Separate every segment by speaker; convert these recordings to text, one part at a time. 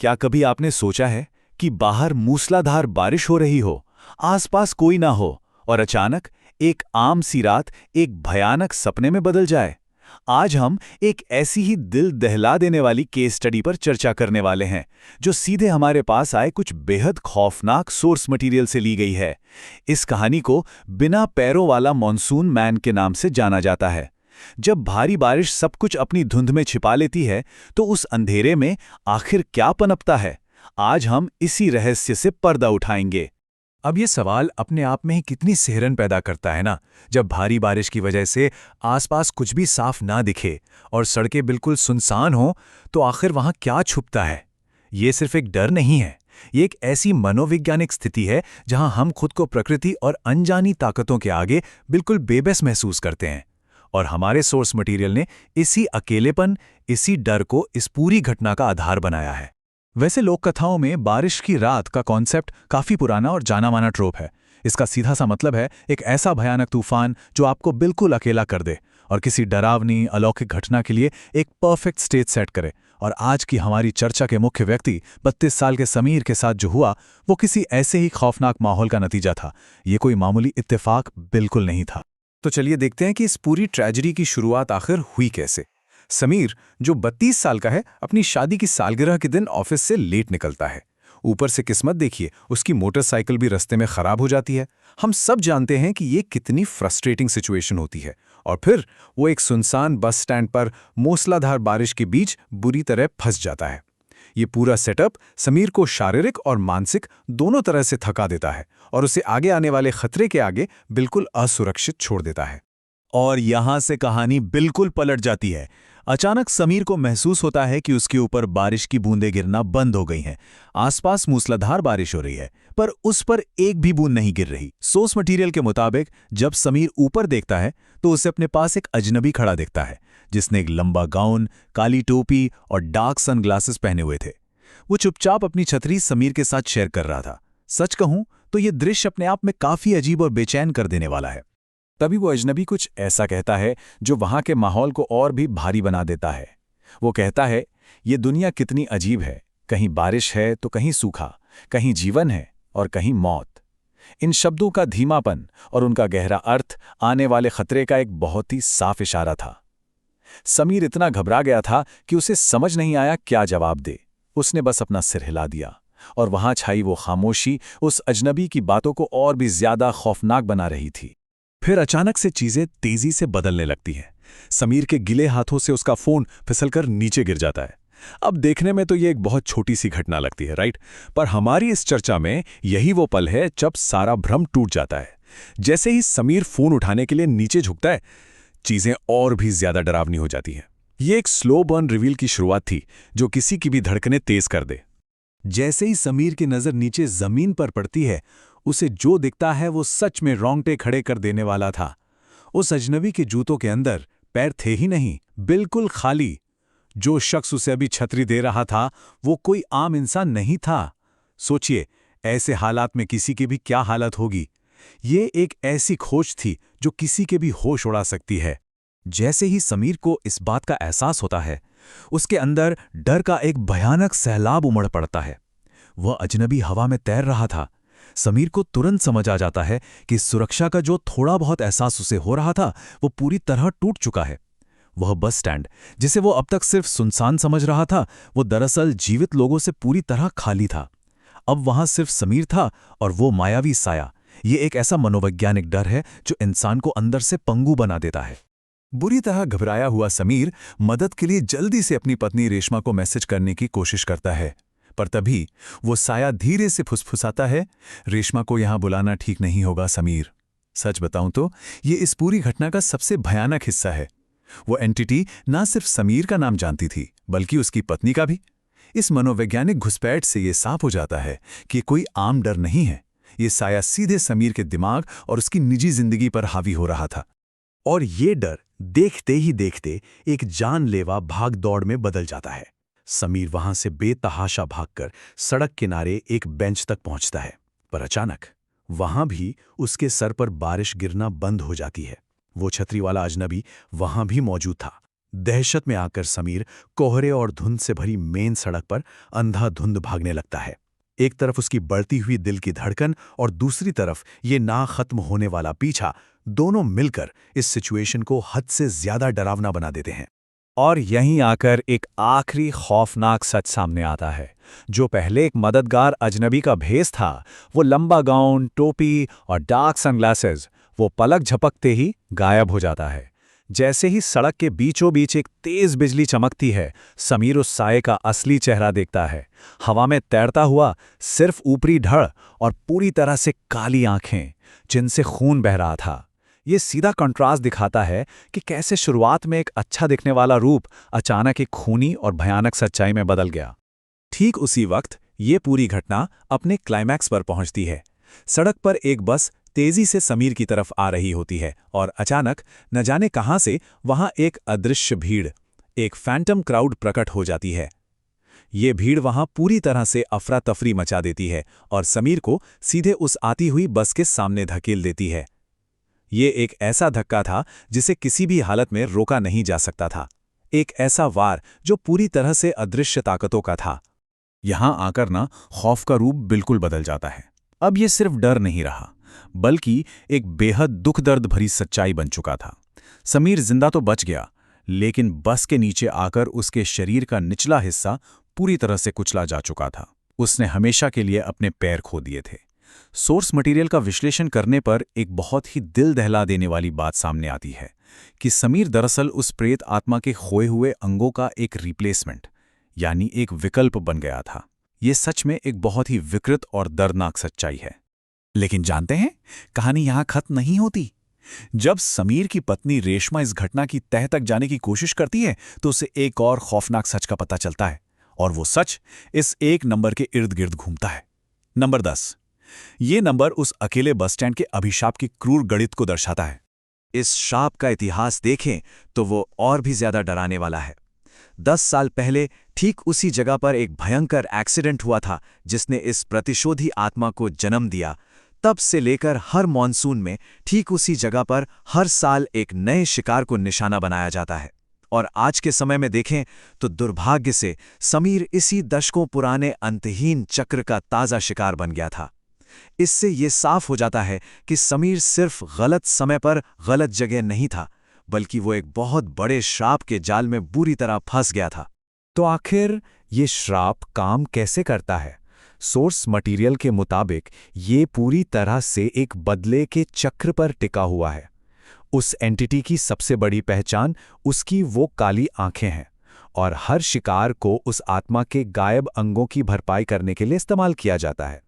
Speaker 1: क्या कभी आपने सोचा है कि बाहर मूसलाधार बारिश हो रही हो, आसपास कोई ना हो और अचानक एक आम सी रात एक भयानक सपने में बदल जाए? आज हम एक ऐसी ही दिल दहला देने वाली केस स्टडी पर चर्चा करने वाले हैं, जो सीधे हमारे पास आए कुछ बेहद खौफनाक सोर्स मटेरियल से ली गई है। इस कहानी को बिना पैरों वाला मॉनसून मैन के नाम से जाना जाता है। जब भारी बारिश सब कुछ अपनी धुंध में छिपा लेती है, तो उस अंधेरे में आखिर क्या पनपता है? आज हम इसी रहस्य से पर्दा उठाएंगे।
Speaker 2: अब ये सवाल अपने आप में ही कितनी सिहरन पैदा करता है ना, जब भारी बारिश की वजह से आसपास कुछ भी साफ ना दिखे और सड़कें बिल्कुल सुनसान हो, तो आखिर वहां क्या छुपता है? ये सिर्फ एक डर नहीं है, ये एक ऐसी मनोवैज्ञानिक स्थिति है जहां हम खुद को प्रकृति और अनजानी ताकतों के आगे बिल्कुल बेबस महसूस करते हैं। और हमारे सोर्स मटेरियल ने इसी अकेलेपन, इसी डर को इस पूरी घटना का आधार बनाया है। वैसे लोक कथाओं में बारिश की रात का कॉन्सेप्ट काफी पुराना और जाना माना ट्रोप है। इसका सीधा सा मतलब है एक ऐसा भयानक तूफान जो आपको बिल्कुल अकेला कर दे और किसी डरावनी अलौकिक घटना के लिए एक परफेक्ट स्टेज सेट करे। और आज की हमारी चर्चा के मुख्य व्यक्ति 32 साल के समीर के साथ जो हुआ, वो किसी ऐसे ही खौफनाक माहौल का नतीजा था। ये कोई मामूली इत्तेफाक बिल्कुल नहीं था। तो चलिए देखते हैं कि इस पूरी ट्रेजेडी की शुरुआत आखिर हुई कैसे। समीर, जो 32 साल का है, अपनी शादी की सालगिरह के दिन ऑफिस से लेट निकलता है। ऊपर से किस्मत देखिए, उसकी मोटरसाइकिल भी रास्ते में खराब हो जाती है। हम सब जानते हैं कि ये कितनी फ्रस्ट्रेटिंग सिचुएशन होती है। और फिर वो एक सुनसान बस स्टैंड पर मूसलाधार बारिश के बीच बुरी तरह फंस जाता है। ये पूरा सेटअप समीर को शारीरिक और मानसिक दोनों तरह से थका देता है और उसे आगे आने वाले खतरे के आगे बिल्कुल असुरक्षित छोड़ देता है।
Speaker 1: और यहां से कहानी बिल्कुल पलट जाती है। अचानक समीर को महसूस होता है कि उसके ऊपर बारिश की बूंदें गिरना बंद हो गई हैं। आसपास मूसलाधार बारिश हो रही है, पर उस पर एक भी बूंद नहीं गिर रही। सोर्स मटेरियल के मुताबिक जब समीर ऊपर देखता है, तो उसे अपने पास एक अजनबी खड़ा दिखता है, जिसने एक लंबा गाउन, काली टोपी और डार्क सनग्लासेस पहने हुए थे। वो चुपचाप अपनी छतरी समीर के साथ शेयर कर रहा था। सच कहूं तो ये दृश्य अपने आप में काफी अजीब और बेचैन कर देने वाला है। तभी वो अजनबी कुछ ऐसा कहता है जो वहां के माहौल को और भी भारी बना देता है। वो कहता है, ये दुनिया कितनी अजीब है, कहीं बारिश है तो कहीं सूखा, कहीं जीवन है और कहीं मौत। इन शब्दों का धीमापन और उनका गहरा अर्थ आने वाले खतरे का एक बहुत ही साफ इशारा था। समीर इतना घबरा गया था कि उसे समझ नहीं आया क्या जवाब दे। उसने बस अपना सिर हिला दिया और वहां छाई वो खामोशी उस अजनबी की बातों को और भी ज्यादा खौफनाक बना रही थी। फिर अचानक से चीजें तेजी से बदलने लगती हैं। समीर के गिले हाथों से उसका फोन फिसलकर नीचे गिर जाता है। अब देखने में तो ये एक बहुत छोटी सी घटना लगती है, राइट? पर हमारी इस चर्चा में यही वो पल है जब सारा भ्रम टूट जाता है। जैसे ही समीर फोन उठाने के लिए नीचे झुकता है, चीजें और भी ज्यादा डरावनी हो जाती हैं। ये एक स्लो बर्न रिवील की शुरुआत थी, जो किसी की भी धड़कनें तेज कर दे। जैसे ही समीर की नजर नीचे जमीन पर पड़ती है, उसे जो दिखता है वो सच में रोंगटे खड़े कर देने वाला था। उस अजनबी के जूतों के अंदर पैर थे ही नहीं, बिल्कुल खाली। जो शख्स उसे अभी छतरी दे रहा था, वो कोई आम इंसान नहीं था। सोचिए, ऐसे हालात में किसी की भी क्या हालत होगी। ये एक ऐसी खोज थी जो किसी के भी होश उड़ा सकती है। जैसे ही समीर को इस बात का एहसास होता है, उसके अंदर डर का एक भयानक सैलाब उमड़ पड़ता है। वह अजनबी हवा में तैर रहा था। समीर को तुरंत समझ आ जाता है कि सुरक्षा का जो थोड़ा बहुत एहसास उसे हो रहा था, वो पूरी तरह टूट चुका है। वह बस स्टैंड, जिसे वो अब तक सिर्फ सुनसान समझ रहा था, वो दरअसल जीवित लोगों से पूरी तरह खाली था। अब वहां सिर्फ समीर था और वो मायावी साया। ये एक ऐसा मनोवैज्ञानिक डर है जो इंसान को अंदर से पंगु बना देता है। बुरी तरह घबराया हुआ समीर मदद के लिए जल्दी से अपनी पत्नी रेशमा को मैसेज करने की कोशिश करता है, पर तभी वो साया धीरे से फुसफुसाता है, रेशमा को यहां बुलाना ठीक नहीं होगा समीर। सच बताऊं तो ये इस पूरी घटना का सबसे भयानक हिस्सा है। वो एंटिटी ना सिर्फ समीर का नाम जानती थी, बल्कि उसकी पत्नी का भी। इस मनोवैज्ञानिक घुसपैठ से ये साफ हो जाता है कि कोई आम डर नहीं है। ये साया सीधे समीर के दिमाग और उसकी निजी जिंदगी पर हावी हो रहा था। और ये डर देखते ही देखते एक जानलेवा भाग दौड़ में बदल जाता है। समीर वहां से बेतहाशा भागकर सड़क किनारे एक बेंच तक पहुंचता है, पर अचानक वहां भी उसके सर पर बारिश गिरना बंद हो जाती है। वो छतरी वाला अजनबी वहां भी मौजूद था,
Speaker 2: दहशत में आकर समीर कोहरे और धुंध से भरी मेन सड़क पर अंधाधुंध भागने लगता है। एक तरफ उसकी बढ़ती हुई दिल की धड़कन और दूसरी तरफ ये ना खत्म होने वाला पीछा, दोनों मिलकर इस सिचुएशन को हद से ज्यादा डरावना बना देते हैं।
Speaker 3: और यहीं आकर एक आखिरी खौफनाक सच सामने आता है। जो पहले एक मददगार अजनबी का भेस था, वो लंबा गाउन, टोपी और डार्क सनग्लासेस, वो पलक झपकते ही गायब हो जाता है। जैसे ही सड़क के बीचों बीच एक तेज बिजली चमकती है, समीर उस साये का असली चेहरा देखता है। हवा में तैरता हुआ, सिर्फ ऊपरी धड़ और पूरी तरह से काली आंखें, जिनसे खून बह रहा था। ये सीधा कंट्रास्ट दिखाता है कि कैसे शुरुआत में एक अच्छा दिखने वाला रूप अचानक एक खूनी और भयानक सच्चाई में बदल गया। ठीक उसी वक्त ये पूरी घटना अपने क्लाइमैक्स पर पहुंचती है। सड़क पर एक बस तेजी से समीर की तरफ आ रही होती है और अचानक न जाने कहां से वहां एक अदृश्य भीड़, एक फैंटम क्राउड प्रकट हो जाती है। ये भीड़ वहां पूरी तरह से अफरा तफरी मचा देती है और समीर को सीधे उस आती हुई बस के सामने धकेल देती है। ये एक ऐसा धक्का था जिसे किसी भी हालत में रोका नहीं जा सकता था। एक ऐसा वार जो पूरी तरह से अदृश्य ताकतों का था।
Speaker 1: यहां आकर ना खौफ का रूप बिल्कुल बदल जाता है। अब ये सिर्फ डर नहीं रहा, बल्कि एक बेहद दुख दर्द भरी सच्चाई बन चुका था। समीर जिंदा तो बच गया, लेकिन बस के नीचे आकर उसके शरीर का निचला हिस्सा पूरी तरह से कुचला जा चुका था। उसने हमेशा के लिए अपने पैर खो दिए थे। सोर्स मटेरियल का विश्लेषण करने पर एक बहुत ही दिल दहला देने वाली बात सामने आती है कि समीर दरअसल उस प्रेत आत्मा के खोए हुए अंगों का एक रिप्लेसमेंट, यानी एक विकल्प बन गया था। ये सच में एक बहुत ही विकृत और दर्दनाक सच्चाई है। लेकिन जानते हैं, कहानी यहां खत्म नहीं होती। जब समीर की पत्नी रेशमा इस घटना की तह तक जाने की कोशिश करती है, तो उसे एक और खौफनाक सच का पता चलता है, और वो सच इस एक नंबर के इर्द गिर्द घूमता है। नंबर 10। ये नंबर उस अकेले बस स्टैंड के अभिशाप की क्रूर गणित को दर्शाता है।
Speaker 2: इस शाप का इतिहास देखें तो वो और भी ज्यादा डराने वाला है। 10 साल पहले ठीक उसी जगह पर एक भयंकर एक्सीडेंट हुआ था जिसने इस प्रतिशोधी आत्मा को जन्म दिया। तब से लेकर हर मॉनसून में ठीक उसी जगह पर हर साल एक नए शिकार को निशाना बनाया जाता है। और आज के समय में देखें तो दुर्भाग्य से समीर इसी दशकों पुराने अंतहीन चक्र का ताज़ा शिकार बन गया था। इससे ये साफ हो जाता है कि समीर सिर्फ गलत समय पर गलत जगह नहीं था, बल्कि वो एक बहुत बड़े श्राप के जाल में बुरी तरह फंस गया था।
Speaker 3: तो आखिर ये श्राप काम कैसे करता है? सोर्स मटेरियल के मुताबिक ये पूरी तरह से एक बदले के चक्र पर टिका हुआ है। उस एंटिटी की सबसे बड़ी पहचान उसकी वो काली आंखें हैं, और हर शिकार को उस आत्मा के गायब अंगों की भरपाई करने के लिए इस्तेमाल किया जाता है।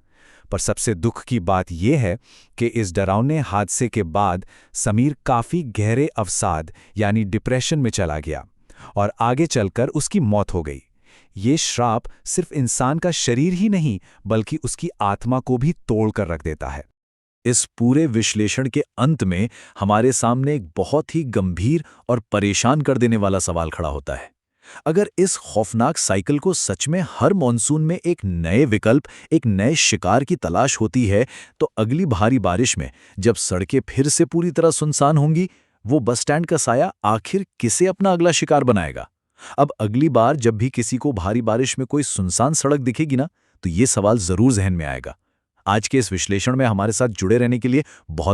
Speaker 3: पर सबसे दुख की बात यह है कि इस डरावने हादसे के बाद समीर काफ़ी गहरे अवसाद यानी डिप्रेशन में चला गया, और आगे चलकर उसकी मौत हो गई। ये श्राप सिर्फ इंसान का शरीर ही नहीं, बल्कि उसकी आत्मा को भी तोड़ कर रख देता है।
Speaker 1: इस पूरे विश्लेषण के अंत में हमारे सामने एक बहुत ही गंभीर और परेशान कर देने वाला सवाल खड़ा होता है। अगर इस खौफनाक साइकिल को सच में हर मॉनसून में एक नए विकल्प, एक नए शिकार की तलाश होती है, तो अगली भारी बारिश में जब सड़कें फिर से पूरी तरह सुनसान होंगी, वो बस स्टैंड का साया आखिर किसे अपना अगला शिकार बनाएगा? अब अगली बार जब भी किसी को भारी बारिश में कोई सुनसान सड़क दिखेगी ना, तो ये सवाल जरूर जहन में आएगा। आज के इस विश्लेषण में हमारे साथ जुड़े रहने के लिए बहुत